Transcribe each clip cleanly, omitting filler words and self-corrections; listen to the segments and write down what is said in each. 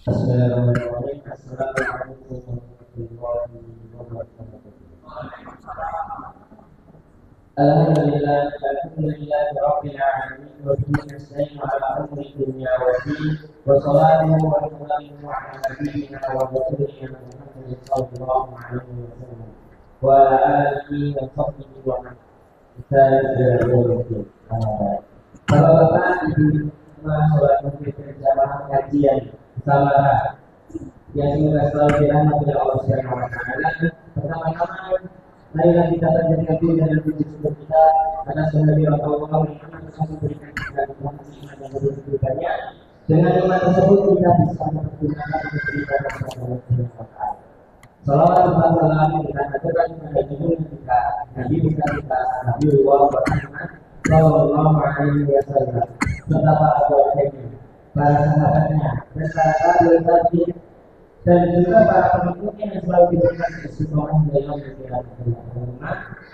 Bismillahirrahmanirrahim. Assalamualaikum warahmatullahi wabarakatuh. Alhamdulillah, alhamdulillah rabbil alamin wa bihi nasta'inu ala umuri dunya wa din wa salatu wa salamu ala nabiyyina wa rasulina Muhammadin sallallahu alaihi wasallam wa ala alihi wa sahbihi wa man tabi'ahum. Bapak-bapak, ibu, saudara muslim jamaah kajian bersama yang semoga selalu dirahmati oleh Allah Subhanahu wa taala. Pertama-tama marilah kita panjatkan puji dan puji syukur kita atas kehadirat Allah yang telah memberikan kita iman dan kehidupannya. Dengan iman tersebut kita bisa mempergunakan untuk beribadah kepada Allah Subhanahu wa taala. Salawat dan salam kita aturkan kepada junjungan kita, Nabi kita, Nabiullah Muhammad sallallahu alaihi wasallam, serta para keluarganya, para sahabatnya, dan para tabi'in dan juga para pengikutnya yang selalu diberikan istiqomah dalam berjalan.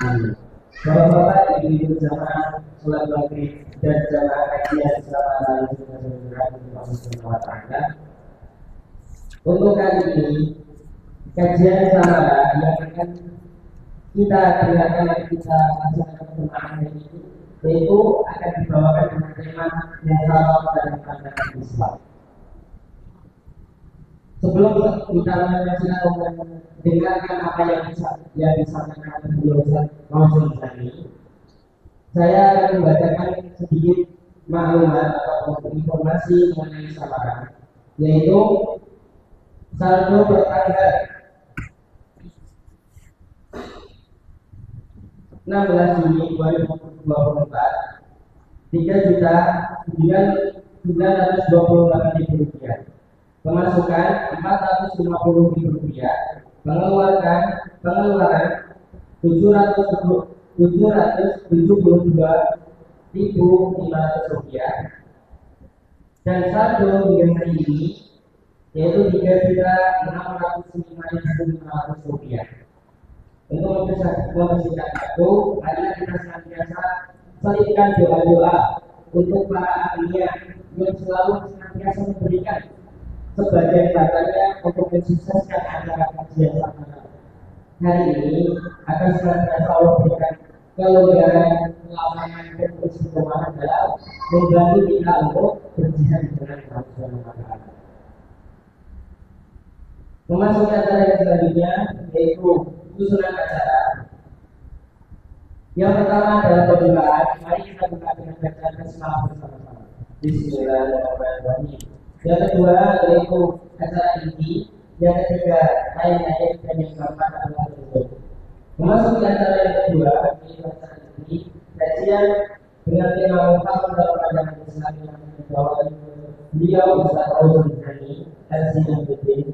Amin. Bapak-bapak, ibu-ibu jamaah sholat maghrib dan jamaah kajian selama hari Jumat. Untuk kali ini kajian sama yang akan kita dengarkan dan kita laksanakan pertemuan ini, yaitu akan dibawakan dengan tema Muharram dan pandangan Islam. Sebelum kita mendengarkan apa yang disampaikan beliau Mausud tadi, saya akan membacakan sedikit maklumat atau informasi mengenai samaran, yaitu saldo bertanggal 16 Juni 2024 3.928.000 rupiah, pemasukan 450.000 rupiah, pengeluaran 772.500 rupiah, dan saldo hingga hari ini yaitu 3.605.500 rupiah. Untuk mempersingkat waktu, marilah kita senantiasa selipkan doa-doa untuk para ahlinya yang selalu senantiasa memberikan sebagian hartanya untuk mensukseskan acara kajian sama hari ini, akan senantiasa Allah berikan kelonggaran, kelapangan, dan keistimewaan dalam membantu kita untuk berjihad dengan Allah Subhanahu wa taala. Memasuki acara yang selanjutnya, yaitu susunan acara. Yang pertama adalah pembukaan. Mari kita buka dengan bacaan bismillah bersama-sama. Bismillahirrahmanirrahim. Yang kedua yaitu acara inti. Yang ketiga ayat-ayat, dan yang keempat adalah berikut. Memasuki acara yang kedua, yaitu acara inti, kajian dengan tema Muharram dan pandangan Islam yang dibawakan beliau Ustaz Mausud Hani Al-Zinabuddin.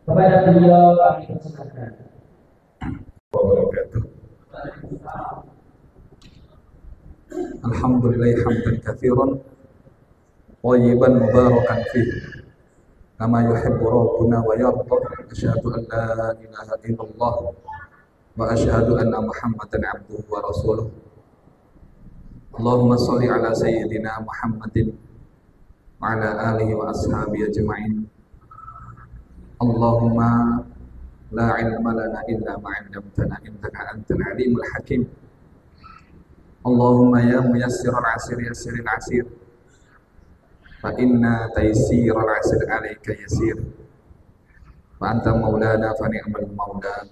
Kepada beliau kami persilakan. Wabarakatuh. Alhamdulillah hamdan katsiran thayyiban mubarakan fihi kama yuhibbu rabbuna wa yarda. Asyhadu an la ilaha illallah wa asyhadu anna Muhammadan abduhu wa rasuluh. Allahumma shalli ala sayyidina Muhammadin wa ala alihi wa ashabihi ajma'in. Allahumma la ilma lana illa ma 'allamtana innaka antal alimul hakim. Allahumma ya muyassiral 'asir yassiril 'asir, fa inna taysiral 'asir 'alaika yasir, fa anta maulana fa ni'mal maula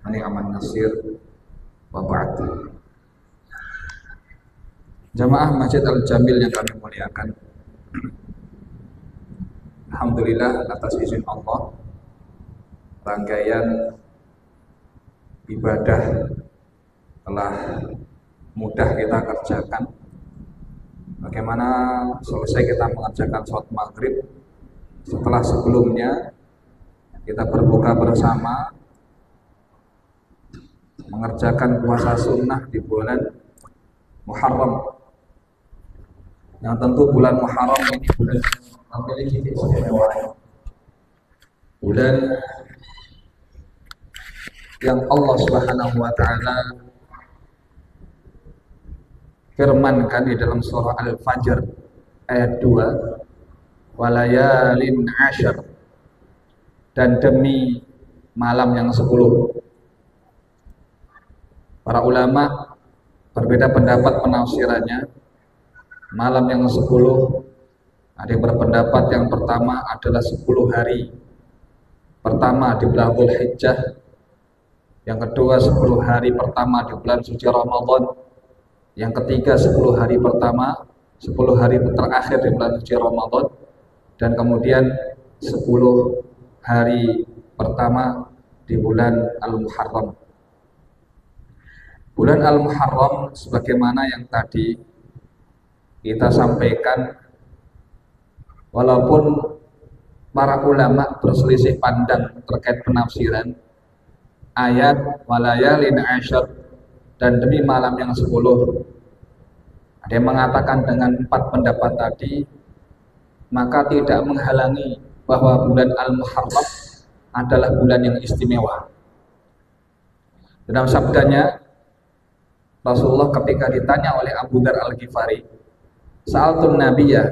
wa ni'man nasir, wa ba'd. Jamaah Masjid Al-Jamil yang kami muliakan, alhamdulillah atas izin Allah, rangkaian ibadah telah mudah kita kerjakan. Bagaimana selesai kita mengerjakan sholat maghrib, setelah sebelumnya kita berbuka bersama, mengerjakan puasa sunnah di bulan Muharram. Yang tentu bulan Muharram ini bulan memiliki keistimewaan, bulan yang Allah Subhanahu wa taala firmankan di dalam surah Al-Fajr ayat 2, walayalin ashar, dan demi malam yang 10. Para ulama berbeda pendapat penafsirannya. Malam yang 10, ada yang berpendapat yang pertama adalah 10 hari pertama di bulan Dzulhijjah, yang kedua 10 hari pertama di bulan suci Ramadan, yang ketiga 10 hari pertama, 10 hari terakhir di bulan suci Ramadan, dan kemudian 10 hari pertama di bulan Al-Muharram. Bulan Al-Muharram sebagaimana yang tadi kita sampaikan, walaupun para ulama berselisih pandang terkait penafsiran ayat walayalin ashar dan demi malam yang 10, ada yang mengatakan dengan 4 pendapat tadi, maka tidak menghalangi bahwa bulan Al-Muharram adalah bulan yang istimewa. Dalam sabdanya Rasulullah ketika ditanya oleh Abu Dzar Al-Ghifari, "Sa'altun nabiyya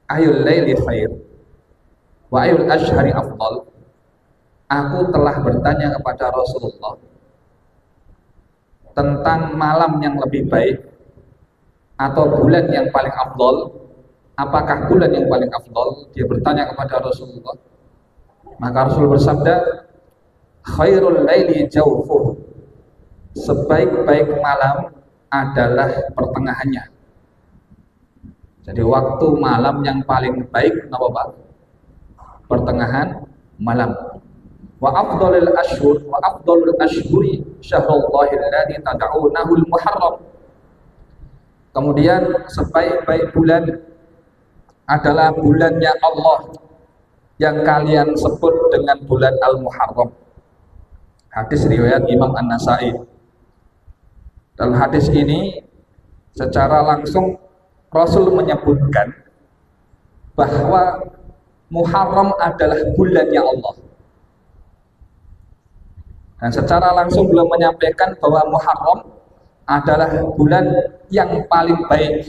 ayul laili khair wa ayul ashhari afdal?" Aku telah bertanya kepada Rasulullah tentang malam yang lebih baik atau bulan yang paling afdal. Apakah bulan yang paling afdal? Dia bertanya kepada Rasulullah. Maka Rasul bersabda, "Khairul laili jawfuh." Sebaik-baik malam adalah pertengahannya. Jadi waktu malam yang paling baik apa Pak? Pertengahan malam. Wa afdalul ashhuri syahrullahi alladzi tad'unahul muharram. Kemudian sebaik-baik bulan adalah bulannya Allah yang kalian sebut dengan bulan Al-Muharram. Hadis riwayat Imam An-Nasai. Dalam hadis ini secara langsung Rasul menyebutkan bahwa Muharram adalah bulannya Allah. Dan secara langsung beliau menyampaikan bahwa Muharram adalah bulan yang paling baik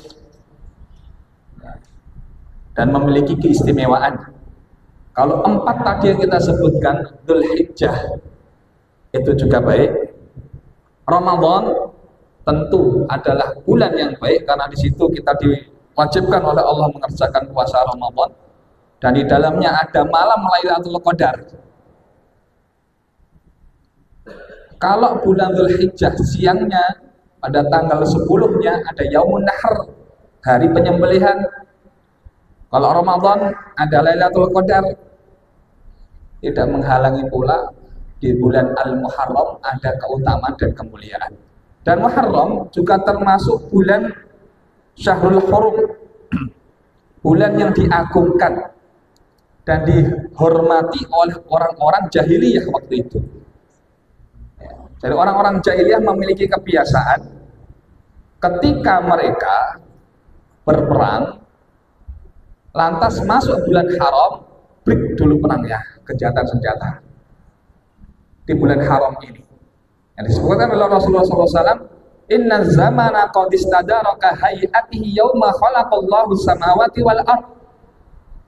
dan memiliki keistimewaan. Kalau 4 tadi yang kita sebutkan, Dzulhijjah itu juga baik. Ramadan tentu adalah bulan yang baik karena di situ kita diwajibkan oleh Allah mengerjakan puasa Ramadan, dan di dalamnya ada malam Lailatul Qadar. Kalau bulan Dzulhijjah siangnya pada tanggal 10-nya ada Yaumun Nahr, hari penyembelihan. Kalau Ramadan ada Lailatul Qadar. Tidak menghalangi pula di bulan Al-Muharram ada keutamaan dan kemuliaan. Dan Muharram juga termasuk bulan Syahrul Hurum, bulan yang diagungkan dan dihormati oleh orang-orang jahiliyah waktu itu. Jadi orang-orang jahiliyah memiliki kebiasaan ketika mereka berperang, lantas masuk bulan haram, break dulu perangnya, gencatan senjata di bulan haram ini. Yang disebutkan oleh Rasulullah SAW, "Inna zamana qad istadaraka hayatihi yawma khalaqallahu samawati wal ard."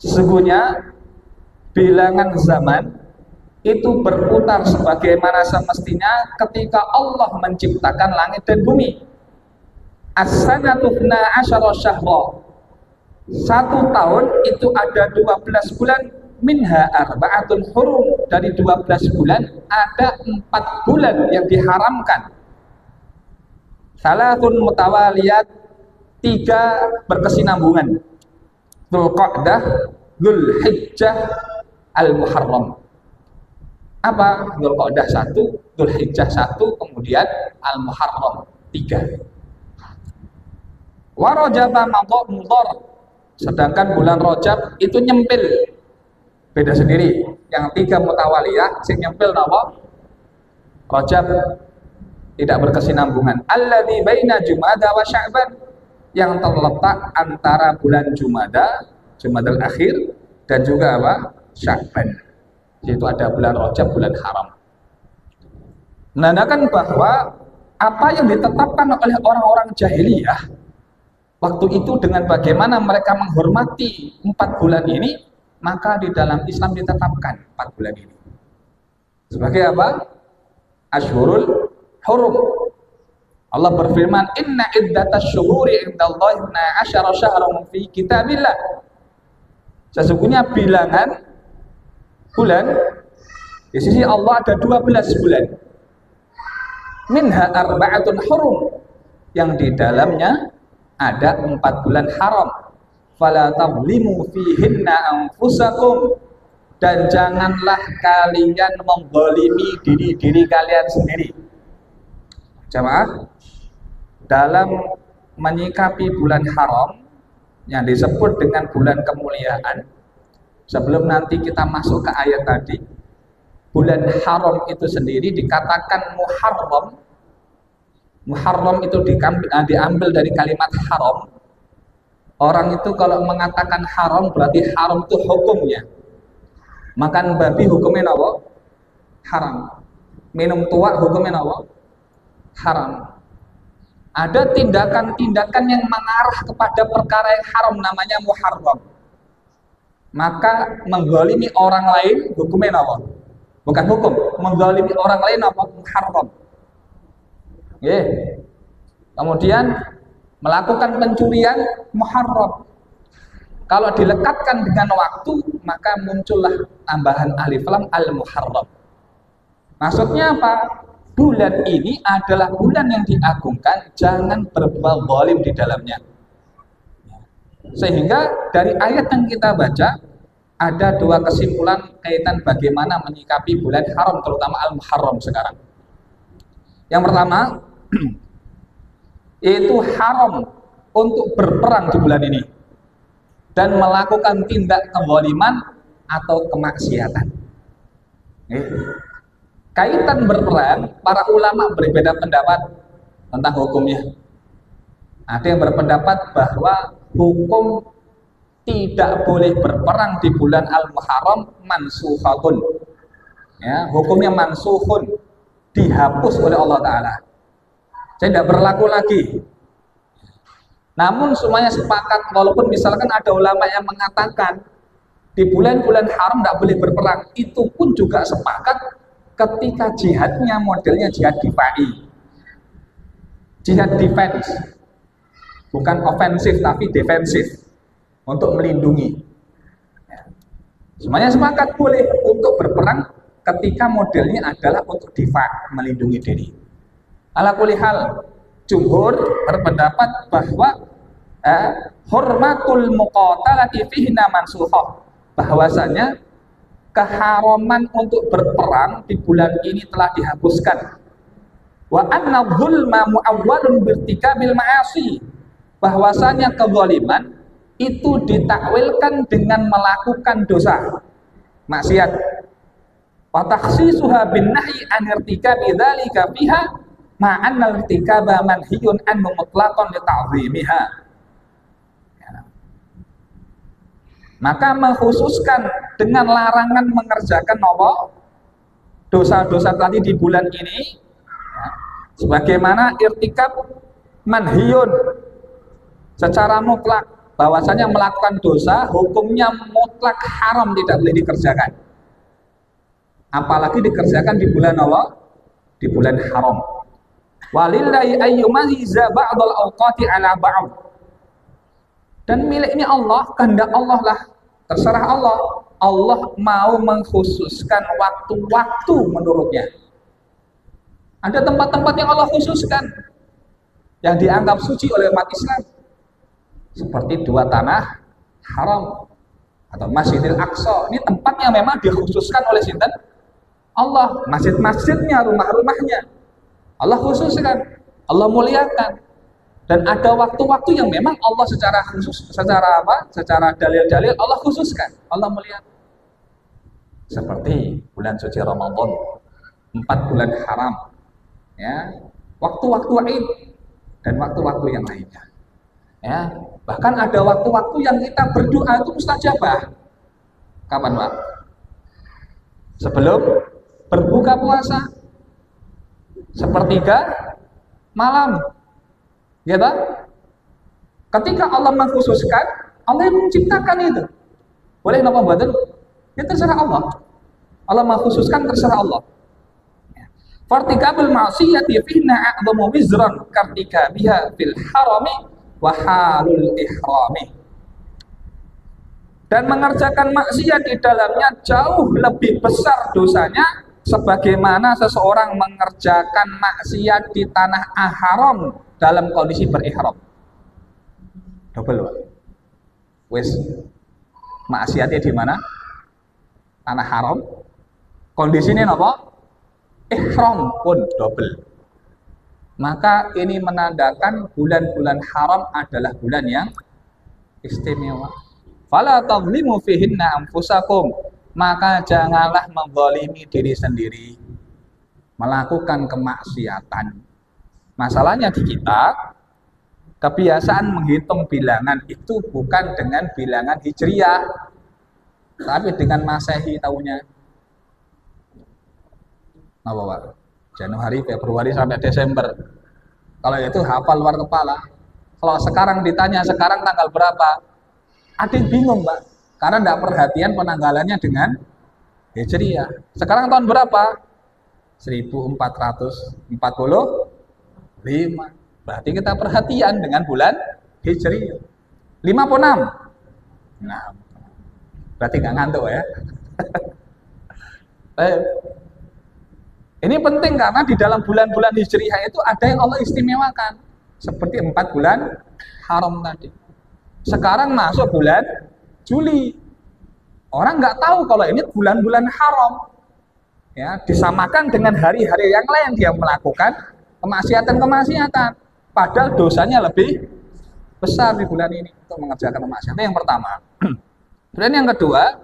Sesungguhnya bilangan zaman itu berputar sebagaimana semestinya ketika Allah menciptakan langit dan bumi. As-sanatu 12 syahra. 1 tahun itu ada 12 bulan, minha arba'atun hurum, dari 12 bulan ada 4 bulan yang diharamkan. Salatun mutawaliyat, 3 berkesinambungan. Dzulqa'dah, Dzulhijjah, Al-Muharram. Apa? Dzulqa'dah 1, Dzulhijjah 1, kemudian Al-Muharram 3. Wa Rajaba mudhar. Sedangkan bulan Rajab itu nyempil, beda sendiri. Yang 3 mutawaliyah, sing nyempil napa? Rajab, tidak berkesinambungan. Alladzi baina Jumada wa Sya'ban, yang terletak antara bulan Jumadal akhir dan juga apa? Sya'ban. Yaitu ada bulan Rajab, bulan haram. Menandakan bahwa apa yang ditetapkan oleh orang-orang jahiliyah waktu itu dengan bagaimana mereka menghormati 4 bulan ini, maka di dalam Islam ditetapkan 4 bulan ini sebagai apa? Ashhurul Hurum. Allah berfirman, inna iddatas syuhuri indallahi 12 syahran fi kitabillah. Sesungguhnya bilangan bulan di sisi Allah ada 12 bulan. Minha arba'atun hurum, yang di dalamnya ada 4 bulan haram. Fala tazlimu fihinna anfusakum, dan janganlah kalian menzalimi diri kalian sendiri. Jamaah, dalam menyikapi bulan haram yang disebut dengan bulan kemuliaan, sebelum nanti kita masuk ke ayat tadi, bulan haram itu sendiri dikatakan muharram. Muharram itu diambil dari kalimat haram. Orang itu kalau mengatakan haram berarti haram itu hukumnya. Makan babi hukumnya apa? Haram. Minum tuak hukumnya apa? Haram. Ada tindakan-tindakan yang mengarah kepada perkara yang haram, namanya muharram. Maka menggolimi orang lain hukumnya apa? Bukan hukum. Menggolimi orang lain apa? Muharram. Kemudian melakukan pencurian muharram. Kalau dilekatkan dengan waktu, maka muncullah tambahan alif lam al-muharram. Maksudnya apa? Bulan ini adalah bulan yang diagungkan, jangan berbuat zalim di dalamnya. Sehingga dari ayat yang kita baca ada 2 kesimpulan kaitan bagaimana menyikapi bulan haram, terutama al-muharram sekarang. Yang pertama, yaitu haram untuk berperang di bulan ini dan melakukan tindak kezaliman atau kemaksiatan. Kaitan berperang, para ulama berbeda pendapat tentang hukumnya. Ada yang berpendapat bahwa hukum tidak boleh berperang di bulan al-muharram mansukhatun. Ya, hukumnya mansukhun, dihapus oleh Allah Ta'ala. Jadi tidak berlaku lagi. Namun semuanya sepakat, walaupun misalkan ada ulama yang mengatakan di bulan-bulan haram tidak boleh berperang, itu pun juga sepakat ketika jihadnya modelnya jihad difai, jihad defense, bukan ofensif tapi defensif, untuk melindungi. Semuanya sepakat boleh untuk berperang ketika modelnya adalah untuk difa, melindungi diri. Ala kulli hal, jumhur berpendapat bahwa hurmatul muqatalati fihi mansukhah, bahwasanya keharaman untuk berperang di bulan ini telah dihapuskan. Wa anna dzulma muawwalun birtikabil ma'asi, bahwasanya kezaliman itu ditakwilkan dengan melakukan dosa, maksiat. Wa takhsisuha bin nahyi an irtikabi dzalika fiha ma'anna irtikaba manhiyun anhu mutlaqan li ta'zimiha. Maka mengkhususkan dengan larangan mengerjakan dosa-dosa tadi di bulan ini, sebagaimana irtikab manhiyun secara mutlak, bahwasanya melakukan dosa hukumnya mutlak haram, tidak boleh dikerjakan, apalagi dikerjakan di bulan Allah, di bulan haram. Walillahi ayyumahiza ba'dal awqati ala ba'd, dan miliknya Allah, kehendak Allah lah, terserah Allah. Allah mau mengkhususkan waktu-waktu menurutnya. Ada tempat-tempat yang Allah khususkan yang dianggap suci oleh umat Islam, seperti 2 tanah haram atau Masjidil Aqsa. Ini tempat yang memang dikhususkan oleh sinten? Allah. Masjid-masjidnya, rumah-rumahnya Allah khususkan, Allah muliakan. Dan ada waktu-waktu yang memang Allah secara khusus, secara dalil-dalil Allah khususkan, Allah muliakan. Seperti bulan suci Ramadan, 4 bulan haram, ya, waktu-waktu Id dan waktu-waktu yang lainnya. Ya, bahkan ada waktu-waktu yang kita berdoa itu mustajabah. Kapan, Pak? Sebelum berbuka puasa, sepertiga malam. Ya, Pak? Ketika Allah mengkhususkan, Allah yang menciptakan itu. Boleh napa mboten? Ya terserah Allah. Allah mengkhususkan, terserah Allah. Fartikabul ma'siyati fihna a'dhamu wizran kartika biha fil harami wa halul ihrami. Dan mengerjakan maksiat di dalamnya jauh lebih besar dosanya sebagaimana seseorang mengerjakan maksiat di tanah haram dalam kondisi berihram. Double, Pak. Wes maksiatnya di mana? Tanah haram. Kondisinya apa? Ihram pun double. Maka ini menandakan bulan-bulan haram adalah bulan yang istimewa. Fala tadlimu fihinna anfusakum, maka janganlah menzalimi diri sendiri melakukan kemaksiatan. Masalahnya di kita kebiasaan menghitung bilangan itu bukan dengan bilangan hijriah, tapi dengan masehi tahunnya. Apa Pak? Januari, Februari sampai Desember. Kalau itu hafal luar kepala. Kalau sekarang ditanya sekarang tanggal berapa, ada yang bingung Pak, karena tidak perhatian penanggalannya dengan hijriah. Sekarang tahun berapa? 1445. Berarti kita perhatian dengan bulan hijriah. 5 atau 6? Nah, berarti nggak ngantuk ya. Ini penting karena di dalam bulan-bulan hijriah itu ada yang Allah istimewakan. Seperti 4 bulan haram tadi. Sekarang masuk bulan Juli. Orang nggak tahu kalau ini bulan-bulan haram. Ya, disamakan dengan hari-hari yang lain dia melakukan kemaksiatan-kemaksiatan. Padahal dosanya lebih besar di bulan ini untuk mengerjakan kemaksiatan. Yang pertama. Dan yang kedua,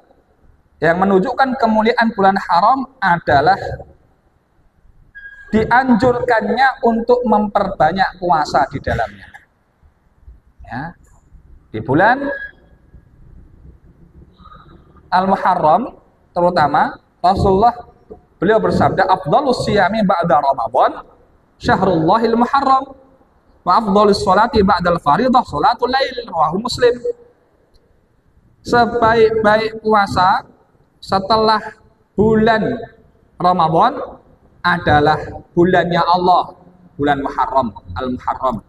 yang menunjukkan kemuliaan bulan haram adalah dianjurkannya untuk memperbanyak puasa di dalamnya. Ya. Di bulan Al-Muharram terutama Rasulullah beliau bersabda afdhalus siyami ba'da Ramadan syahrullahil muharram wa afdhalus sholati ba'dal faridah sholatul lail rawahu Muslim. Sebaik-baik puasa setelah bulan Ramadan adalah bulannya Allah, bulan Muharram, Al-Muharram.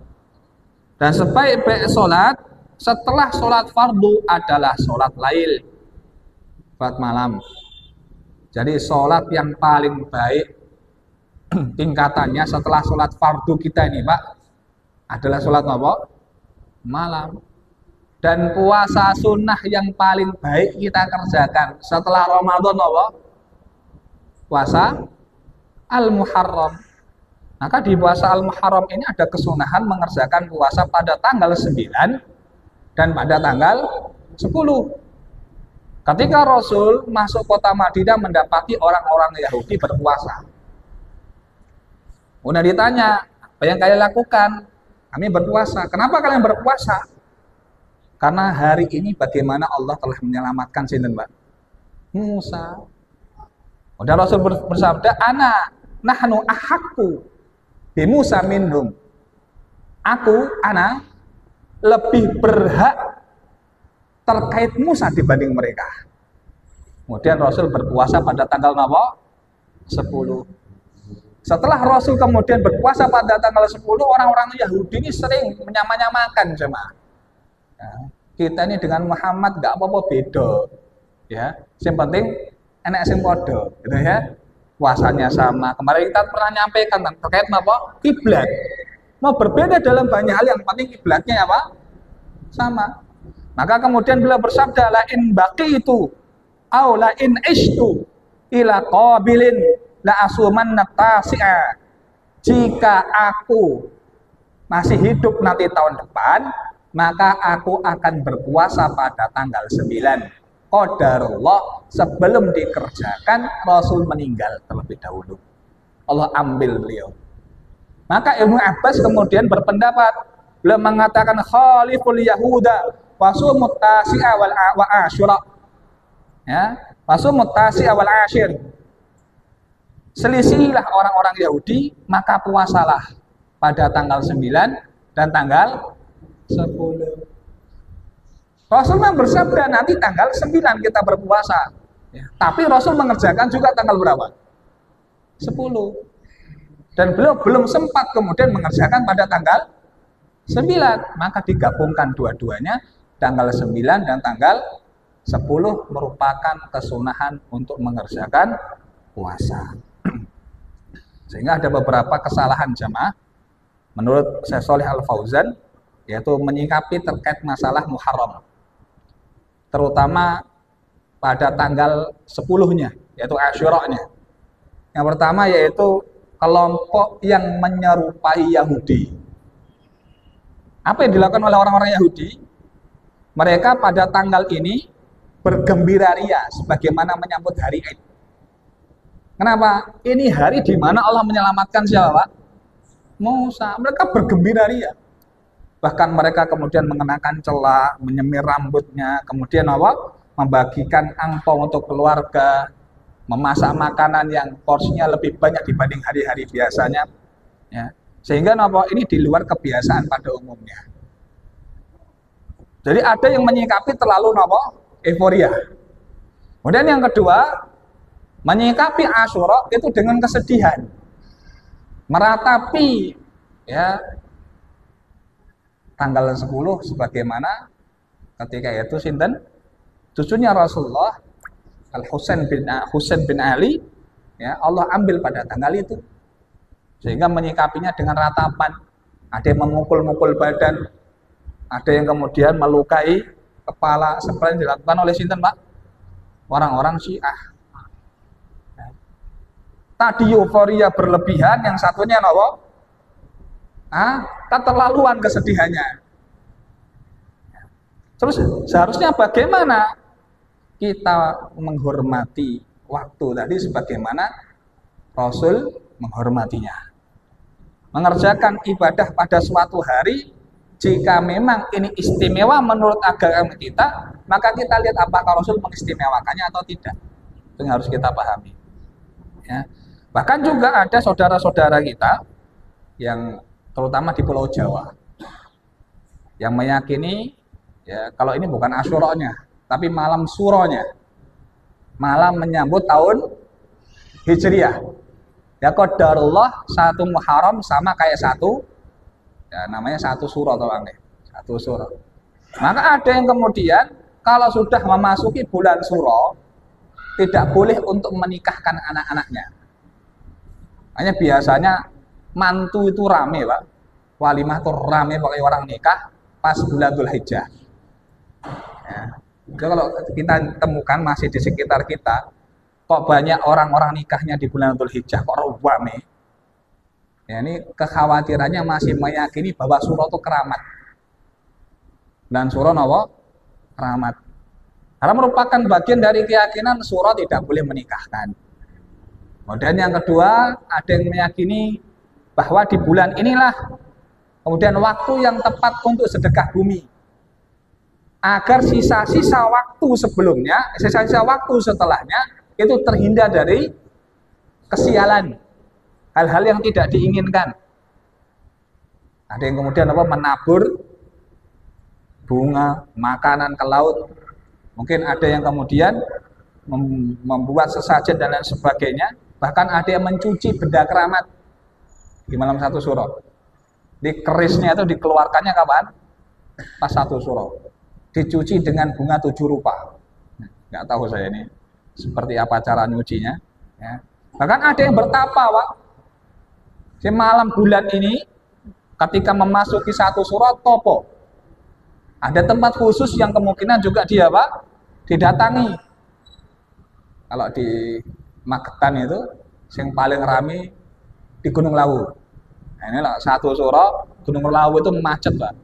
Dan sebaik-baik sholat setelah sholat fardu adalah sholat lail, sholat malam. Jadi sholat yang paling baik tingkatannya setelah sholat fardu kita ini Pak adalah sholat apa? Malam. Dan puasa sunnah yang paling baik kita kerjakan setelah Ramadan apa? Puasa Al-Muharram. Maka di puasa Al-Muharram ini ada kesunahan mengerjakan puasa pada tanggal 9 dan pada tanggal 10. Ketika Rasul masuk kota Madinah mendapati orang-orang Yahudi berpuasa. Kemudian ditanya, apa yang kalian lakukan? Kami berpuasa. Kenapa kalian berpuasa? Karena hari ini bagaimana Allah telah menyelamatkan sinten Mbak? Musa. Kemudian Rasul bersabda, nahnu ahakku bi Musa minhum. Ana lebih berhak terkait Musa dibanding mereka. Kemudian Rasul berpuasa pada tanggal 10. Setelah Rasul kemudian berpuasa pada tanggal 10, orang-orang Yahudi ini sering menyamakan jemaah. Ya, kita ini dengan Muhammad nggak apa-apa beda. Ya, yang penting enak sing padha, gitu ya. Puasanya sama. Kemarin kita pernah nyampaikan terkait apa? Kiblat. Mau berbeda dalam banyak hal, yang penting kiblatnya apa? Sama. Maka kemudian beliau bersabda, la in baqitu au la in ishtu ila qabilin la asumanna tasi'a. Jika aku masih hidup nanti tahun depan, maka aku akan berpuasa pada tanggal 9. Qadarullah, sebelum dikerjakan Rasul meninggal terlebih dahulu. Allah ambil beliau. Maka Ibnu Abbas kemudian berpendapat, beliau mengatakan khaliful yahuda wasumut tasi'a wal asyura. Ya, wasumut tasi'a wal asyir. Selisihilah orang-orang Yahudi, maka puasalah pada tanggal 9 dan tanggal 10. 10. Rasul memang bersabda nanti tanggal 9 kita berpuasa. Ya. Tapi Rasul mengerjakan juga tanggal berapa? 10. Dan beliau belum sempat kemudian mengerjakan pada tanggal 9. Maka digabungkan dua-duanya, tanggal 9 dan tanggal 10 merupakan kesunahan untuk mengerjakan puasa. Sehingga ada beberapa kesalahan jamaah menurut Syekh Shalih Al Fauzan, yaitu menyikapi terkait masalah Muharram, terutama pada tanggal 10-nya, yaitu Asyura-nya. Yang pertama yaitu kelompok yang menyerupai Yahudi. Apa yang dilakukan oleh orang-orang Yahudi? Mereka pada tanggal ini bergembira ria sebagaimana menyambut hari Id. Kenapa? Ini hari di mana Allah menyelamatkan siapa, Pak? Musa. Mereka bergembira ria. Bahkan mereka kemudian mengenakan celak, menyemir rambutnya, kemudian apa? Membagikan angpau untuk keluarga, memasak makanan yang porsinya lebih banyak dibanding hari-hari biasanya. Ya. Sehingga apa? Ini di luar kebiasaan pada umumnya. Jadi ada yang menyikapi terlalu apa? Euforia. Kemudian yang kedua, menyikapi Asyura itu dengan kesedihan, meratapi ya tanggal 10 sebagaimana ketika itu sinten cucunya Rasulullah Al-Husain bin Ali, ya Allah ambil pada tanggal itu, sehingga menyikapinya dengan ratapan. Ada yang memukul-mukul badan, ada yang kemudian melukai kepala seperti yang dilakukan oleh sinten, Pak? Orang-orang Syiah. Tadi euforia berlebihan, yang satunya apa? Keterlaluan kesedihannya. Terus seharusnya bagaimana kita menghormati waktu tadi sebagaimana Rasul menghormatinya. Mengerjakan ibadah pada suatu hari, jika memang ini istimewa menurut agama kita, maka kita lihat apakah Rasul mengistimewakannya atau tidak. Itu yang harus kita pahami. Ya. Bahkan juga ada saudara-saudara kita yang terutama di Pulau Jawa yang meyakini ya kalau ini bukan Asyura-nya, tapi malam Suronya, malam menyambut tahun Hijriah. Ya qadarullah, satu Muharram sama kayak satu ya namanya satu Suro atau aneh, satu Suro. Maka ada yang kemudian kalau sudah memasuki bulan Suro tidak boleh untuk menikahkan anak-anaknya. Hanya biasanya mantu itu rame, Pak. Walimah itu rame pakai orang nikah pas bulan Dzulhijjah. Ya. Jadi kalau kita temukan masih di sekitar kita, kok banyak orang-orang nikahnya di bulan Dzulhijjah, kok rame. Ya, ini kekhawatirannya masih meyakini bahwa Suro itu keramat. Dan Suro apa? Keramat. Karena merupakan bagian dari keyakinan Suro tidak boleh menikahkan. Kemudian yang kedua, ada yang meyakini bahwa di bulan inilah kemudian waktu yang tepat untuk sedekah bumi. Agar sisa-sisa waktu sebelumnya, sisa-sisa waktu setelahnya itu terhindar dari kesialan, hal-hal yang tidak diinginkan. Ada yang kemudian apa? Menabur bunga, makanan ke laut. Mungkin ada yang kemudian membuat sesajen dan lain sebagainya. Bahkan ada yang mencuci benda keramat di malam satu Suro. Di kerisnya itu dikeluarkannya kapan? Pas satu Suro. Dicuci dengan bunga 7 rupa. Nggak tahu saya ini seperti apa cara nyucinya. Ya. Bahkan ada yang bertapa, Pak. Di malam bulan ini, ketika memasuki satu Suro, topo. Ada tempat khusus yang kemungkinan juga dia, Pak, didatangi. Kalau di Magetan itu yang paling rame di Gunung Lawu. Nah, inilah satu Suro, Gunung Lawu itu macet, Pak.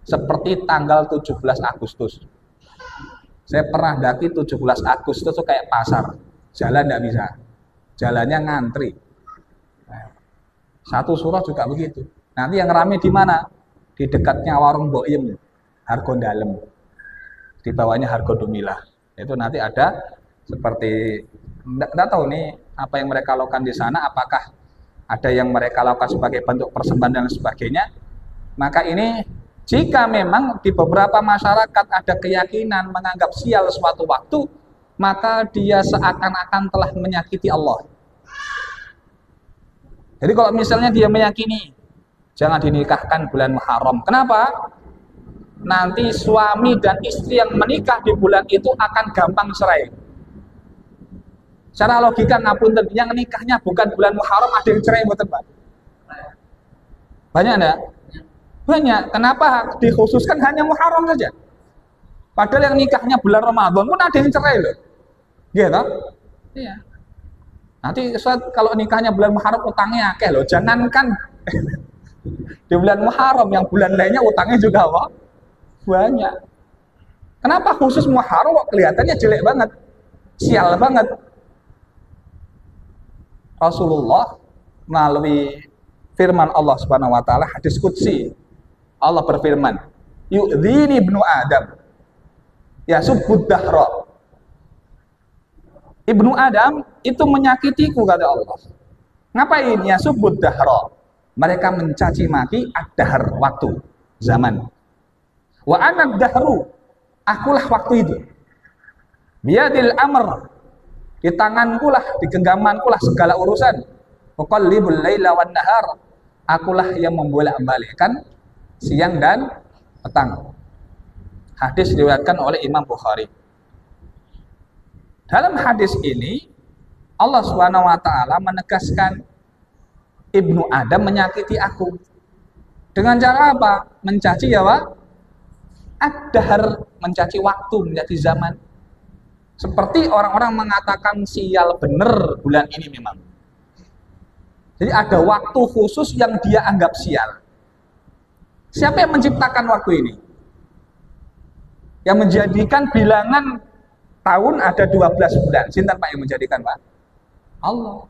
Seperti tanggal 17 Agustus. Saya pernah daki 17 Agustus itu kayak pasar. Jalan tidak bisa. Jalannya ngantri. Nah, satu Suro juga begitu. Nanti yang rame di mana? Di dekatnya warung Boim, Hargo Dalem. Di bawahnya Hargo Dumilah. Itu nanti ada seperti tidak tahu nih apa yang mereka lakukan di sana, apakah ada yang mereka lakukan sebagai bentuk persembahan dan sebagainya. Maka ini Jika memang di beberapa masyarakat ada keyakinan menganggap sial suatu waktu, maka dia seakan-akan telah menyakiti Allah. Jadi kalau misalnya dia meyakini jangan dinikahkan bulan Muharram. Kenapa? Nanti suami dan istri yang menikah di bulan itu akan gampang cerai. Secara logika ngapunten, yang nikahnya bukan bulan Muharram ada yang cerai mboten, Pak? Banyak enggak? Banyak. Kenapa dikhususkan hanya Muharram saja? Padahal yang nikahnya bulan Ramadan pun ada yang cerai loh. Gitu? Iya. Nanti kalau nikahnya bulan Muharram utangnya akeh loh. Jangankan di bulan Muharram, yang bulan lainnya utangnya juga apa? Banyak. Kenapa khusus Muharram kok kelihatannya jelek banget? Sial banget. Rasulullah melalui firman Allah Subhanahu wa taala, hadis qudsi, Allah berfirman, "Yu'dhini ibnu Adam yasubbud dahra." Ibnu Adam itu menyakitiku, kata Allah. Ngapain? Yasubbud dahra. Mereka mencaci maki ad-dahr, waktu, zaman. Wa ana dahru, akulah waktu itu. Biyadil amr, di tanganku lah, di genggamanku lah segala urusan. Uqallibul laila wan nahar, akulah yang membolak-balikkan siang dan petang. Hadis diriwayatkan oleh Imam Bukhari. Dalam hadis ini Allah Subhanahu wa taala menegaskan Ibnu Adam menyakiti aku. Dengan cara apa? Mencaci ya, Pak? Ad-dahr, mencaci waktu, mencaci zaman. Seperti orang-orang mengatakan sial bener bulan ini memang. Jadi ada waktu khusus yang dia anggap sial. Siapa yang menciptakan waktu ini? Yang menjadikan bilangan tahun ada 12 bulan. Sinten Pak yang menjadikan, Pak? Allah.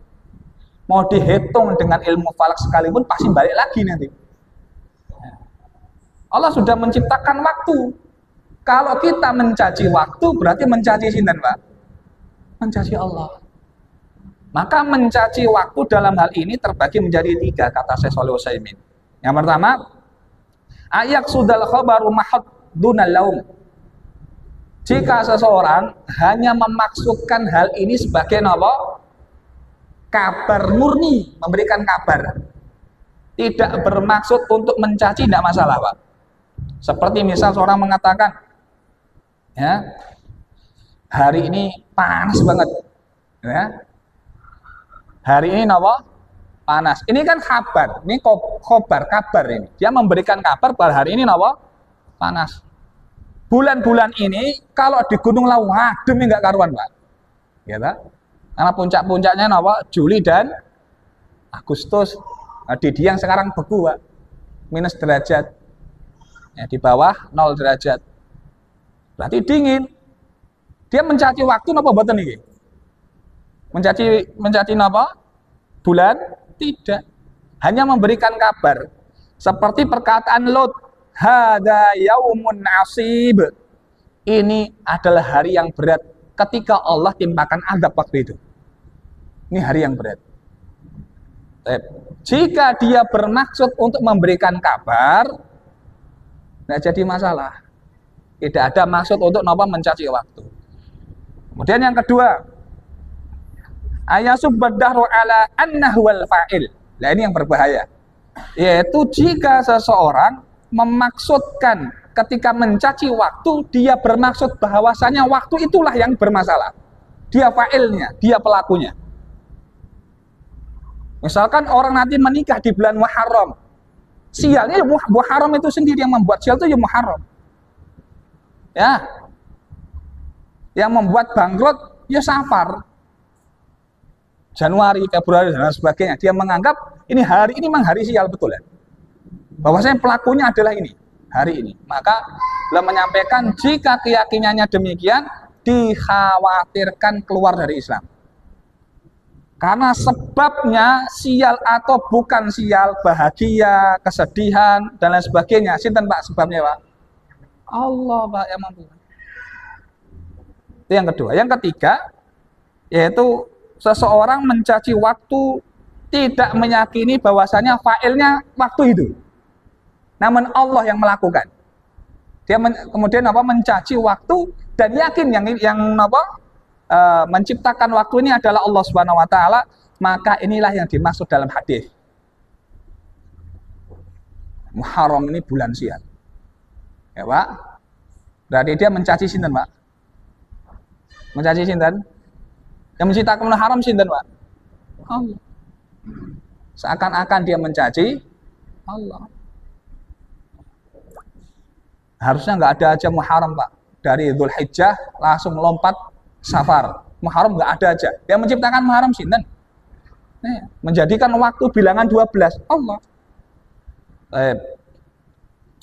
Mau dihitung dengan ilmu falak sekalipun pasti balik lagi nanti. Allah sudah menciptakan waktu. Kalau kita mencaci waktu berarti mencaci sinten, Pak? Mencaci Allah. Maka mencaci waktu dalam hal ini terbagi menjadi 3, kata Syekh Shalih Utsaimin. Yang pertama, ayak sudal khabaru mahad dunal laum. Jika seseorang hanya memaksudkan hal ini sebagai apa? Kabar murni, memberikan kabar. Tidak bermaksud untuk mencaci, tidak masalah, Pak. Seperti misal seorang mengatakan, ya, hari ini panas banget, ya. Hari ini apa? Panas. Ini kan kabar, ini kabar ini. Dia memberikan kabar bahwa hari ini apa? Panas. Bulan-bulan ini kalau di Gunung Lawu adem enggak karuan, Pak. Ya, Pak. Karena puncak-puncaknya apa? Juli dan Agustus. Nah, di Dieng sekarang beku, Pak. Minus derajat. Ya, di bawah 0 derajat. Berarti dingin. Dia mencaci waktu napa mboten iki? Mencaci napa? Bulan? Tidak. Hanya memberikan kabar. Seperti perkataan Lot, "Hadza yaumun asib." Ini adalah hari yang berat ketika Allah timpakan azab waktu itu. Ini hari yang berat. Jika dia bermaksud untuk memberikan kabar, tidak jadi masalah. Tidak ada maksud untuk mencaci waktu. Kemudian yang kedua, ayasubbadahru ala annahu wal fa'il. Nah, ini yang berbahaya. Yaitu jika seseorang memaksudkan ketika mencaci waktu, dia bermaksud bahwasanya waktu itulah yang bermasalah. Dia fa'ilnya, dia pelakunya. Misalkan orang nanti menikah di bulan Muharram. Sialnya Muharram itu sendiri, yang membuat sial itu ya Muharram. Ya. Yang membuat bangkrut ya Safar. Januari, Februari dan sebagainya. Dia menganggap ini hari ini memang hari sial, betul ya. Bahwasanya pelakunya adalah ini, hari ini. Maka beliau menyampaikan jika keyakinannya demikian, dikhawatirkan keluar dari Islam. Karena sebabnya sial atau bukan sial, bahagia, kesedihan dan lain sebagainya. Sinten Pak sebabnya, Pak? Allah, Pak, yang mampu. Itu yang kedua. Yang ketiga, yaitu seseorang mencaci waktu tidak meyakini bahwasanya fa'ilnya waktu itu. namun Allah yang melakukan. Dia kemudian mencaci waktu dan yakin yang menciptakan waktu ini adalah Allah Subhanahu wa taala, maka inilah yang dimaksud dalam hadis. Muharram ini bulan sial. Ya, Pak. Berarti dia mencaci sinten, Pak? Mencaci sinten? Yang menciptakan haram sinten, Pak? Allah. Seakan-akan dia mencaci Allah. Harusnya nggak ada aja Muharram, Pak. Dari Dzulhijjah langsung lompat Safar. Muharram nggak ada aja. Yang menciptakan Muharram sinten? Menjadikan waktu bilangan 12 Allah.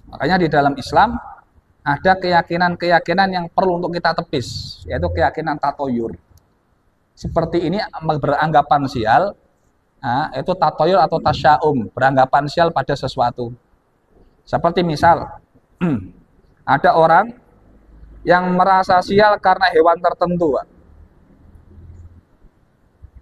Makanya di dalam Islam ada keyakinan-keyakinan yang perlu untuk kita tepis, yaitu keyakinan tatoyur. Seperti ini beranggapan sial, itu tatoyur atau tasya'um, beranggapan sial pada sesuatu. Seperti misal, ada orang yang merasa sial karena hewan tertentu, Pak.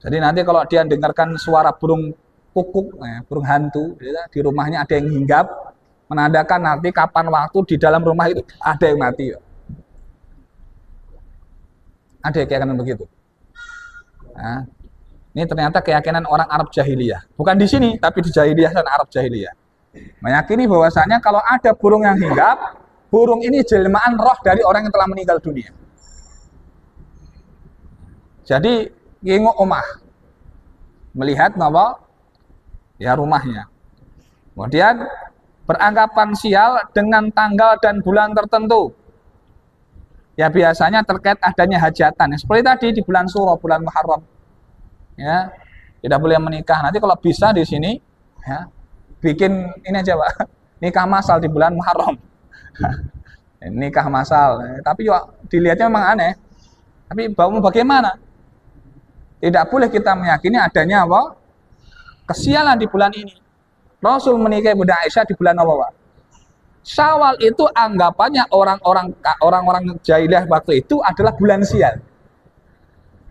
Jadi nanti kalau dia dengarkan suara burung kukuk, burung hantu, di rumahnya ada yang hinggap, menandakan nanti kapan waktu di dalam rumah itu ada yang mati. Ada keyakinan begitu. Nah, ini ternyata keyakinan orang Arab jahiliyah. Bukan di sini, tapi di jahiliyah dan Arab jahiliyah. Meyakini bahwasanya kalau ada burung yang hinggap, burung ini jelmaan roh dari orang yang telah meninggal dunia. Jadi nginguk omah, melihat bahwa ya rumahnya. Kemudian beranggapan sial dengan tanggal dan bulan tertentu. Ya biasanya terkait adanya hajatan. Seperti tadi di bulan Suro, bulan Muharram. Ya, tidak boleh menikah. Nanti kalau bisa di sini, ya, bikin ini aja, Pak. Nikah masal di bulan Muharram. Nikah masal. Tapi ya, dilihatnya memang aneh. Tapi bagaimana? Tidak boleh kita meyakini adanya apa? Kesialan di bulan ini. Rasul menikahi Bunda Aisyah di bulan apa, Pak? Syawal itu anggapannya orang-orang jahiliyah waktu itu adalah bulan sial.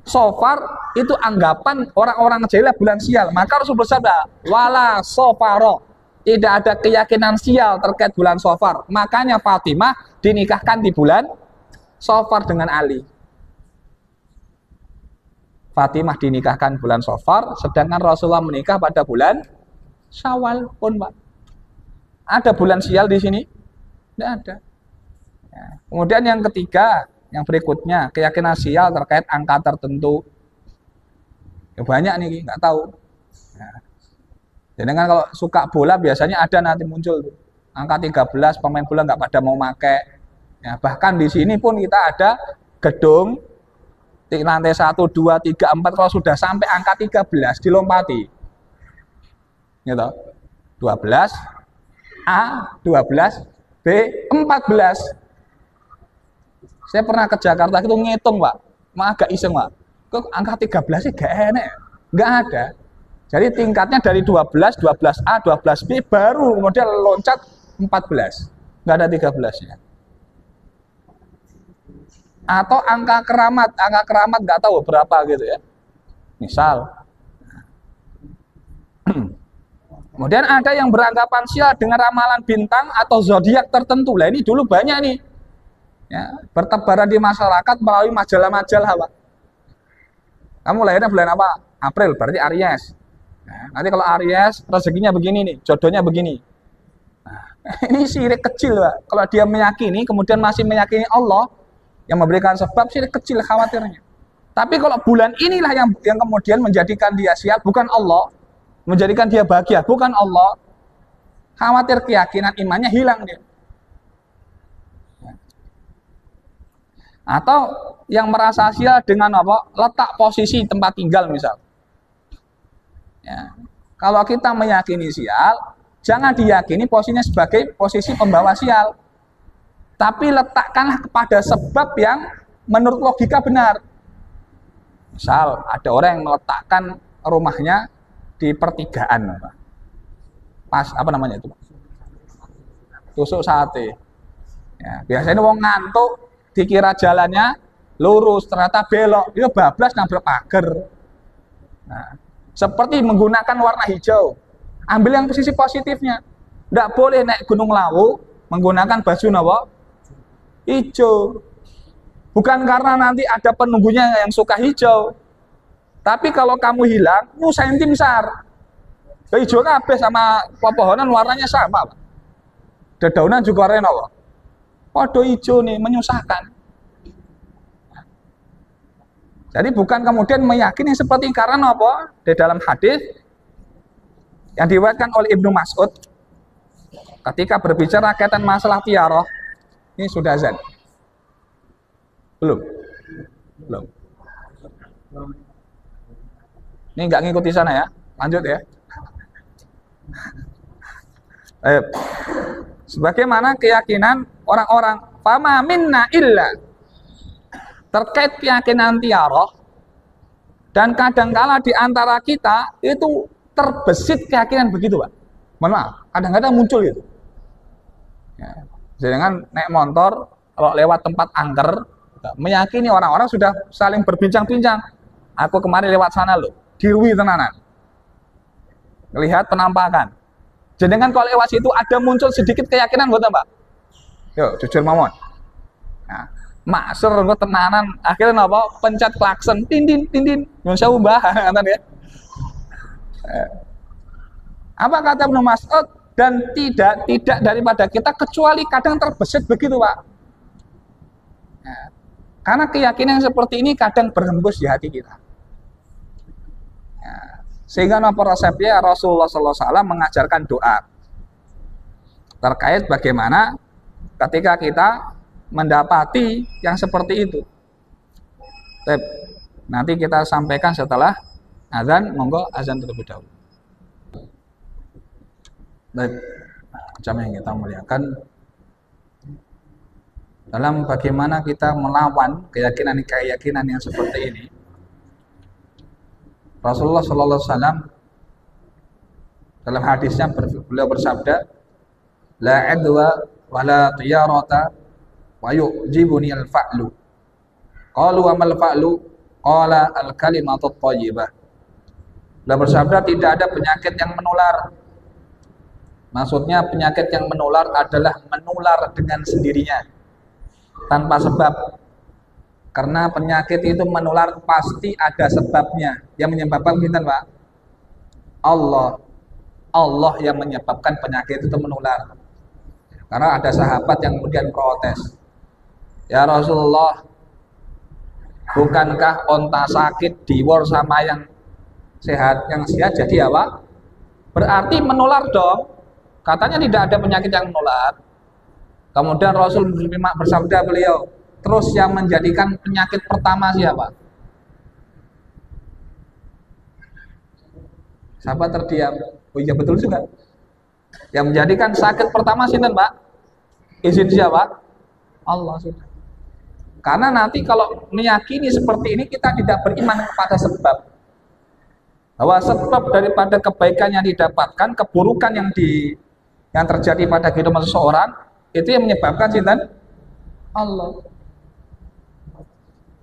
Sofar itu anggapan orang-orang jahiliyah bulan sial. Maka Rasul bersabda, wala sofaro. Tidak ada keyakinan sial terkait bulan Sofar. Makanya Fatimah dinikahkan di bulan Sofar dengan Ali. Fatimah dinikahkan bulan Sofar, sedangkan Rasulullah menikah pada bulan Syawal pun, Pak. Ada bulan sial di sini? Tidak ada. Ya. Kemudian yang ketiga, yang berikutnya, keyakinan sial terkait angka tertentu. Ya banyak nih, nggak tahu. Ya. Jadi kan kalau suka bola biasanya ada nanti muncul tuh. Angka 13, pemain bola nggak pada mau pakai. Ya, bahkan di sini pun kita ada gedung di lantai 1, 2, 3, 4, kalau sudah sampai angka 13 dilompati. Gitu. 12 A, 12 B, 14. Saya pernah ke Jakarta itu ngitung, Pak. Agak iseng, Pak. Kok angka 13 sih gak enak? Gak ada. Jadi tingkatnya dari 12, 12A, 12B baru kemudian loncat 14. Gak ada 13-nya. Atau angka keramat gak tahu berapa gitu ya. Misal kemudian ada yang beranggapan sial dengan ramalan bintang atau zodiak tertentu. Lah ini dulu banyak nih. Ya, bertebaran di masyarakat melalui majalah-majalah, Pak. Kamu lahirnya bulan apa? April, berarti Aries. Nah, nanti kalau Aries rezekinya begini nih, jodohnya begini. Nah, ini syirik kecil, Pak. Kalau dia meyakini, kemudian masih meyakini Allah yang memberikan sebab, syirik kecil khawatirnya. Tapi kalau bulan inilah yang kemudian menjadikan dia sial, bukan Allah. Menjadikan dia bahagia, bukan Allah. Khawatir keyakinan imannya hilang dia. Atau yang merasa sial dengan apa? Letak posisi tempat tinggal misal. Ya. Kalau kita meyakini sial, jangan diyakini posisinya sebagai posisi pembawa sial. Tapi letakkanlah kepada sebab yang menurut logika benar. Misal ada orang yang meletakkan rumahnya di pertigaan, pas apa namanya itu, tusuk sate. Ya, biasanya wong ngantuk dikira jalannya lurus, ternyata belok, itu bablas nabrak pagar. Nah, seperti menggunakan warna hijau, ambil yang posisi positifnya. Tidak boleh naik Gunung Lawu menggunakan baju napa? Hijau. Bukan karena nanti ada penunggunya yang suka hijau. Tapi kalau kamu hilang, nyusahin tim SAR. Hijau kabeh sama pepohonan warnanya sama, Pak. Dedaunan juga warnanya apa? Waduh hijau nih, menyusahkan. Jadi bukan kemudian meyakini seperti karena apa? Di dalam hadis yang diriwayatkan oleh Ibnu Mas'ud ketika berbicara kaitan masalah tiarah, ini sudah azan. Belum. Ini nggak ngikuti sana ya. Lanjut ya. Sebagaimana keyakinan orang-orang fama minna illa terkait keyakinan tiarah, dan kadangkala di antara kita itu terbesit keyakinan begitu, Pak. Mohon maaf, kadang-kadang muncul itu. Ya. Jangan naik motor kalau lewat tempat angker, meyakini orang-orang sudah saling berbincang-bincang. Aku kemarin lewat sana loh, dirui tenanan. Lihat penampakan. Jenengan kalau lewat situ ada muncul sedikit keyakinan buat Pak. Yuk, jujur mawon. Nah, maksur kok tenanan, akhirnya apa? Pencet klakson, tindin, nyun sewu mbah, ngoten ya. Apa kata Ibnu Mas'ud? Dan tidak daripada kita kecuali kadang terbesit begitu, Pak. Nah, karena keyakinan seperti ini kadang berhembus di hati kita. Nah, sehingga apa resepnya Rasulullah SAW mengajarkan doa terkait bagaimana ketika kita mendapati yang seperti itu. Nanti kita sampaikan setelah azan, monggo azan terlebih dahulu. Baik, macam yang kita muliakan, dalam bagaimana kita melawan keyakinan yang seperti ini, Rasulullah SAW dalam hadisnya beliau bersabda, la adwa wa la tiyarata wa yu'jibuni al-fa'lu. Qalu wa mal fa'lu? Qala al-kalimatu thayyibah. Beliau bersabda, tidak ada penyakit yang menular. Maksudnya penyakit yang menular adalah menular dengan sendirinya, tanpa sebab. Karena penyakit itu menular pasti ada sebabnya. Yang menyebabkan kita, Pak, Allah yang menyebabkan penyakit itu menular. Karena ada sahabat yang kemudian protes, ya Rasulullah, bukankah onta sakit diwor sama yang sehat jadi apa? Berarti menular dong. Katanya tidak ada penyakit yang menular. Kemudian Rasul bersabda beliau, terus yang menjadikan penyakit pertama siapa? Sahabat terdiam. Oh iya betul juga. Yang menjadikan sakit pertama sinten, Pak? Izin siapa? Allah sudah. Karena nanti kalau meyakini seperti ini kita tidak beriman kepada sebab. Bahwa sebab daripada kebaikan yang didapatkan, keburukan yang terjadi pada kehidupan seseorang, itu yang menyebabkan sinten? Allah.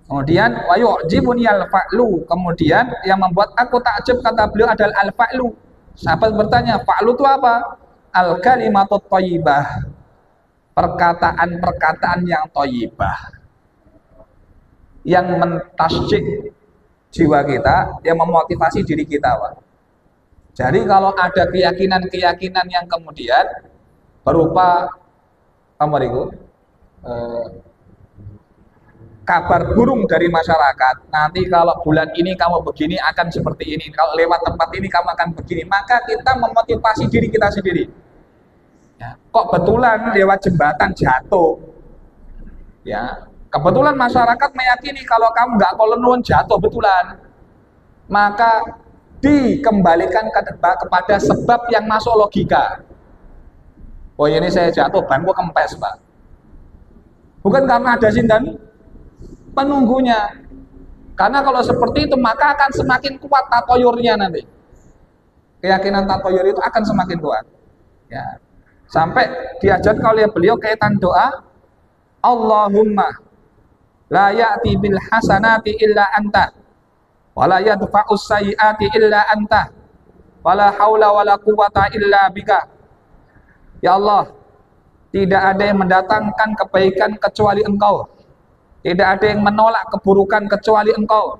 Kemudian wa yu'jibuni al-fa'lu, kemudian yang membuat aku takjub kata beliau adalah al-fa'lu. Sahabat bertanya, fa'lu itu apa? Al-kalimatut thayyibah. Perkataan-perkataan yang thayyibah. Yang mentasjik jiwa kita, yang memotivasi diri kita, Pak. Jadi kalau ada keyakinan-keyakinan yang kemudian berupa kabar burung dari masyarakat, nanti kalau bulan ini kamu begini akan seperti ini, kalau lewat tempat ini kamu akan begini, maka kita memotivasi diri kita sendiri. Ya, kok betulan lewat jembatan jatuh? Ya, kebetulan masyarakat meyakini kalau kamu nggak kolonun jatuh betulan, maka dikembalikan kepada sebab yang masuk logika. Oh ini saya jatuh, banku kempes, Pak. Bukan karena ada sinten penunggunya. Karena kalau seperti itu maka akan semakin kuat tatoyurnya nanti. Keyakinan tatoyur itu akan semakin kuat. Ya. Sampai diajarkan oleh beliau kaitan doa, Allahumma la ya'ti bil hasanati illa anta wala yadfa'us sayyi'ati illa anta wala haula wala quwwata illa bika. Ya Allah, tidak ada yang mendatangkan kebaikan kecuali Engkau. Tidak ada yang menolak keburukan kecuali Engkau.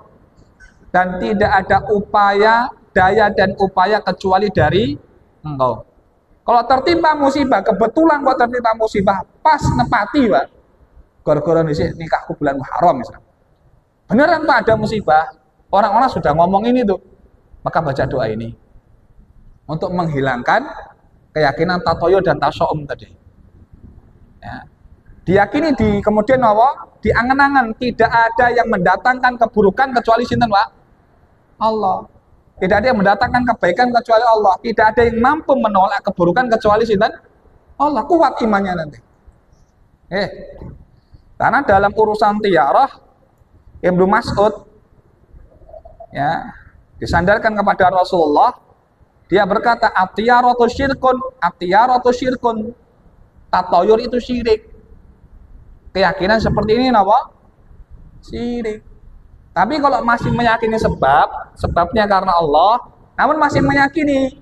Dan tidak ada upaya, daya dan upaya kecuali dari Engkau. Kalau tertimpa musibah, kebetulan kok tertimpa musibah, pas nepati, Pak. Gara-gara nikahku bulan Muharram misalnya. Beneran Pak ada musibah, orang-orang sudah ngomong ini tuh. Maka baca doa ini untuk menghilangkan keyakinan tatoyo dan tasya'um tadi. Ya. Diyakini kemudian apa? Diangen-angen tidak ada yang mendatangkan keburukan kecuali sinten, Pak? Allah. Tidak ada yang mendatangkan kebaikan kecuali Allah. Tidak ada yang mampu menolak keburukan kecuali sinten? Allah. Kuat imannya nanti. Karena dalam urusan tiarah Ibnu Mas'ud ya disandarkan kepada Rasulullah, dia berkata at-tiyaratu syirkun, tatoyur itu syirik. Keyakinan seperti ini apa? Syirik. Tapi kalau masih meyakini sebabnya karena Allah, namun masih meyakini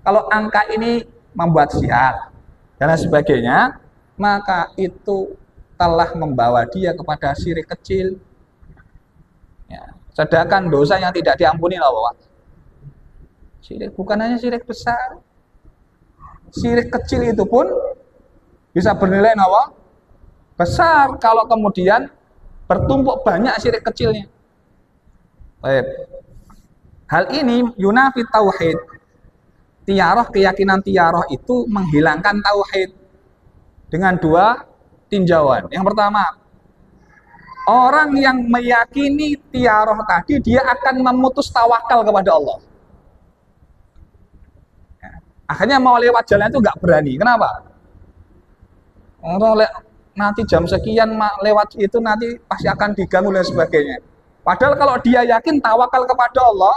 kalau angka ini membuat sial dan sebagainya, maka itu telah membawa dia kepada syirik kecil. Ya. Sedangkan dosa yang tidak diampuni apa, Pak? Syirik, bukan hanya syirik besar. Syirik kecil itu pun bisa bernilai apa? Besar kalau kemudian bertumpuk banyak syirik kecilnya. Baik. Hal ini yunafi tauhid. Tiarah, keyakinan tiarah itu menghilangkan tauhid dengan dua tinjauan. Yang pertama, orang yang meyakini tiarah tadi dia akan memutus tawakal kepada Allah. Akhirnya mau lewat jalan itu nggak berani. Kenapa? Orang nanti jam sekian lewat itu nanti pasti akan diganggu dan sebagainya. Padahal kalau dia yakin tawakal kepada Allah,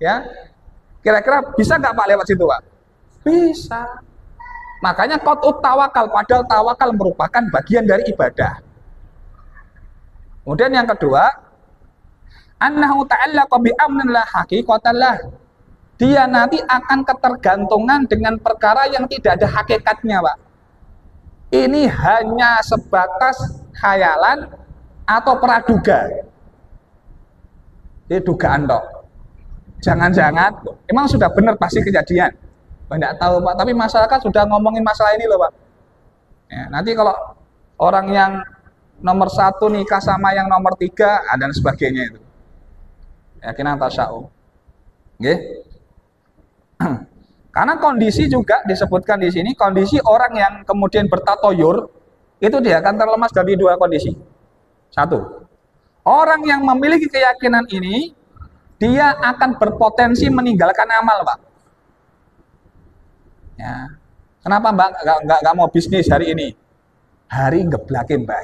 ya kira-kira bisa nggak Pak lewat situ, Pak? Bisa. Makanya qat'ut tawakal, padahal tawakal merupakan bagian dari ibadah. Kemudian yang kedua, annahu ta'allaqa bi amrin la haqiqatan lah. Dia nanti akan ketergantungan dengan perkara yang tidak ada hakikatnya, Pak. Ini hanya sebatas khayalan atau praduga. Ini dugaan toh. Jangan-jangan emang sudah benar pasti kejadian. Tidak tahu, Pak, tapi masyarakat sudah ngomongin masalah ini loh, Pak. Ya, nanti kalau orang yang nomor 1 nikah sama yang nomor 3 dan sebagainya itu. Keyakinan tasya'um. Nggih. Karena kondisi juga disebutkan di sini, kondisi orang yang kemudian bertatoyur itu dia akan terlemas dari dua kondisi. Satu, orang yang memiliki keyakinan ini dia akan berpotensi meninggalkan amal, Pak. Ya. Kenapa Mbak nggak mau bisnis hari ini? Hari ngeblakin Mbak.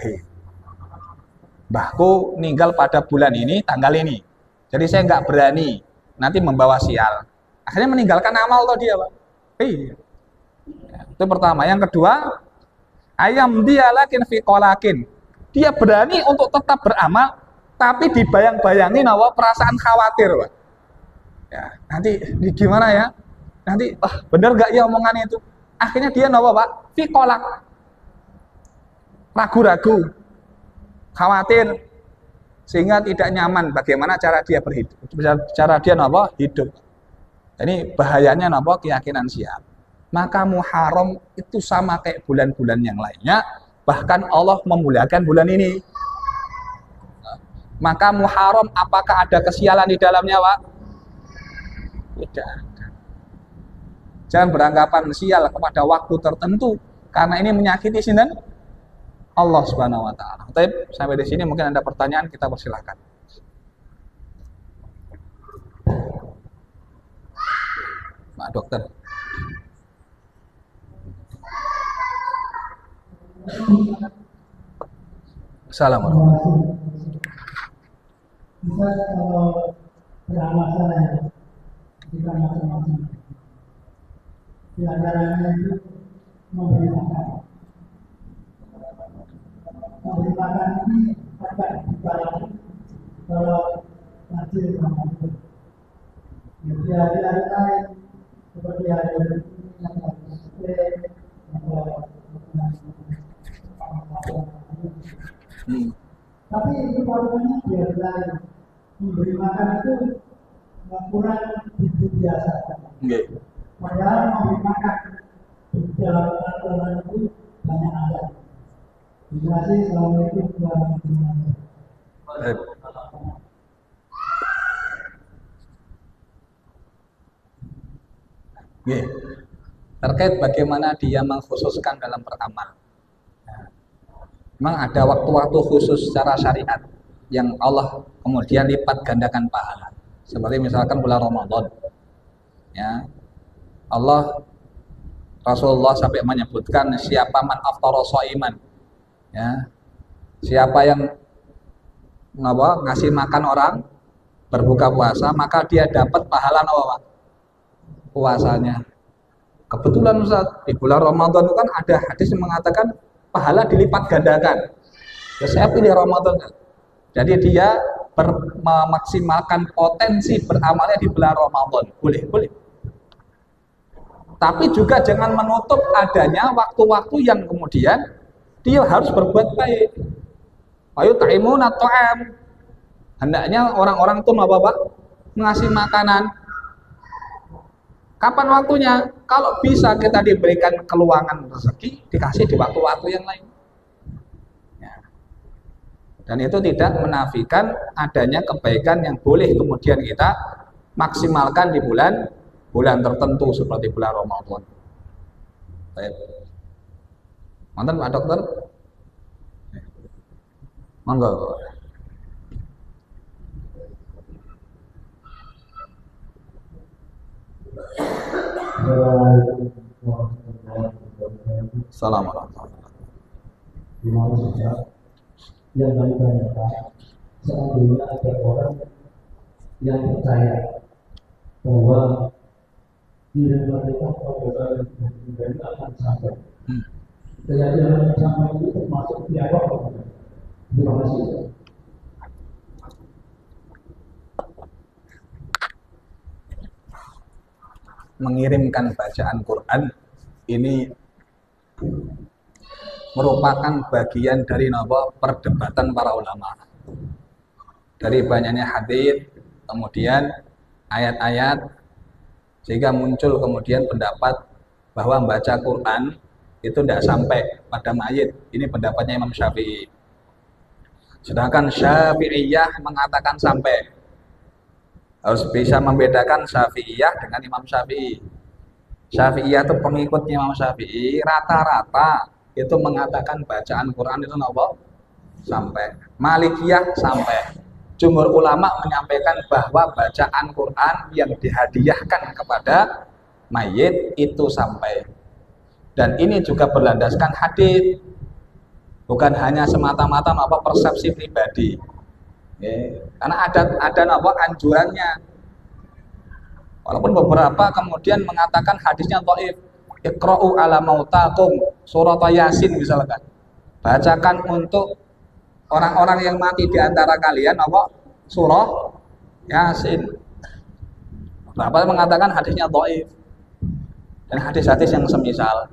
Mbahku meninggal pada bulan ini, tanggal ini. Jadi saya nggak berani nanti membawa sial. Akhirnya meninggalkan amal toh dia, Pak. Iya. Ya, itu pertama. Yang kedua, ayam dia lakin fi qolakin. Dia berani untuk tetap beramal, tapi dibayang-bayangin perasaan khawatir, Pak. Ya, nanti gimana ya? Nanti bener gak ya omongan itu? Akhirnya dia Pak? Fi qolak. Ragu-ragu. Khawatir. Sehingga tidak nyaman bagaimana cara dia berhidup. Cara dia hidup. Ini bahayanya keyakinan sial. Maka Muharram itu sama kayak bulan-bulan yang lainnya. Bahkan Allah memuliakan bulan ini. Maka Muharram apakah ada kesialan di dalamnya, Pak? Tidak ada. Jangan beranggapan sial kepada waktu tertentu karena ini menyakiti sinten? Allah Subhanahu wa taala. Baik, sampai di sini mungkin ada pertanyaan, kita persilakan. Pak Dokter. Assalamualaikum. Bisa kalau beramalan kita macam-macam. Di antaranya itu memberi makan. Memberi makan ini akan dibalas kalau hasil makan itu. Jadi hari-hari lain seperti hari ini yang Tapi itu warnanya biar lain. Memberi makan itu nggak kurang dibiasakan. Nggih. Padahal memberi makan di dalam aturan itu banyak adat. Terima kasih. Assalamualaikum warahmatullahi wabarakatuh. Nggih. Terkait bagaimana dia mengkhususkan dalam beramal. Memang ada waktu-waktu khusus secara syariat yang Allah kemudian lipat gandakan pahala. Seperti misalkan bulan Ramadan. Ya. Allah Rasulullah sampai menyebutkan siapa man aftara shaiman. Ya. Siapa yang ngasih makan orang berbuka puasa, maka dia dapat pahala apa? Puasanya. Kebetulan Ustaz, di bulan Ramadan itu kan ada hadis yang mengatakan pahala dilipat gandakan. Ya saya pilih Ramadan. Jadi dia memaksimalkan potensi beramalnya di bulan Ramadan. Boleh. Tapi juga jangan menutup adanya waktu-waktu yang kemudian dia harus berbuat baik. Ayo ta'imuna ta'am. Hendaknya orang-orang itu ngasih makanan. Kapan waktunya? Kalau bisa kita diberikan keluangan rezeki, dikasih di waktu-waktu yang lain. Ya. Dan itu tidak menafikan adanya kebaikan yang boleh kemudian kita maksimalkan di bulan tertentu seperti bulan Ramadan. Baik. Mantan Pak Dokter? Monggo. Assalamualaikum. Yang kami tanyakan, seandainya ada orang yang percaya bahwa diri mereka pada hari akan sampai. Keyakinan yang sampai itu termasuk tiap orang. Terima kasih. Mengirimkan bacaan Quran ini merupakan bagian dari perdebatan para ulama. Dari banyaknya hadis, kemudian ayat-ayat, sehingga muncul kemudian pendapat bahwa membaca Quran itu tidak sampai pada mayit. Ini pendapatnya Imam Syafi'i. Sedangkan Syafi'iyah mengatakan sampai. Harus bisa membedakan Syafi'iyah dengan Imam Syafi'i. Syafi'iyah itu pengikutnya Imam Syafi'i, rata-rata itu mengatakan bacaan Quran itu sampai. Malikiyah sampai. Jumhur ulama menyampaikan bahwa bacaan Quran yang dihadiahkan kepada mayit itu sampai. Dan ini juga berlandaskan hadis, bukan hanya semata-mata persepsi pribadi. Karena ada anjurannya. Walaupun beberapa kemudian mengatakan hadisnya dhaif. Iqra'u ala mautakum surat Yasin misalkan. Bacakan untuk orang-orang yang mati di antara kalian surah Yasin. Beberapa mengatakan hadisnya dhaif. Dan hadis-hadis yang semisal.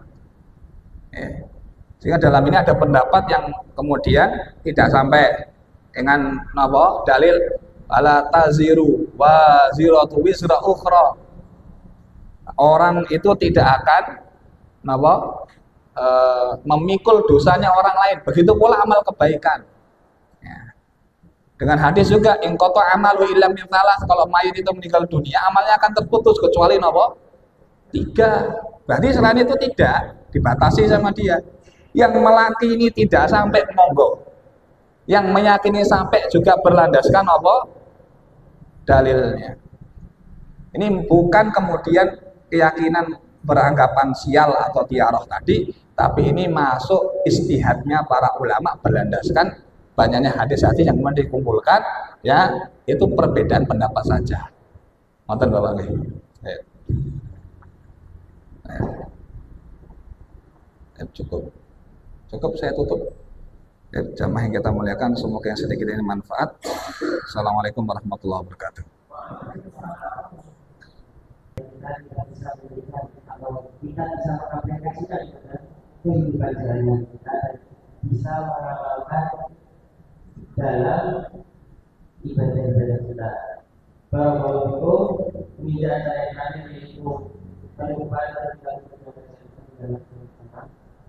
Sehingga dalam ini ada pendapat yang kemudian tidak sampai dengan dalil ala taziru wa ziratu wisra ukhra. Orang itu tidak akan memikul dosanya orang lain. Begitu pula amal kebaikan. Ya. Dengan hadis juga ingqata amalu illam yutalas, kalau mayit itu meninggal dunia amalnya akan terputus kecuali 3. Berarti selain itu tidak dibatasi sama dia. Yang melakini tidak sampai monggo. Yang meyakini sampai juga berlandaskan dalilnya. Ini bukan kemudian keyakinan beranggapan sial atau tiaroh tadi, tapi ini masuk istihadnya para ulama berlandaskan banyaknya hadis-hadis yang kemudian dikumpulkan, ya itu perbedaan pendapat saja. Nonton Bapak nih. Cukup saya tutup. Jamaah yang kita muliakan, semoga yang sedikit ini manfaat. Assalamualaikum warahmatullahi wabarakatuh. Kita bisa memberikan atau kita bisa mengaplikasikan kehidupan sehari-hari kita, bisa mengamalkan dalam ibadah-ibadah kita. Barakallahu fikum. Kemudian saya terakhir yaitu penutupan dalam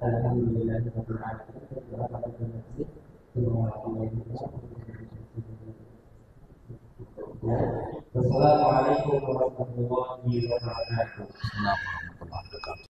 alhamdulillah rabbil alamin. Wassalamualaikum warahmatullahi wabarakatuh. Assalamualaikum warahmatullahi wabarakatuh.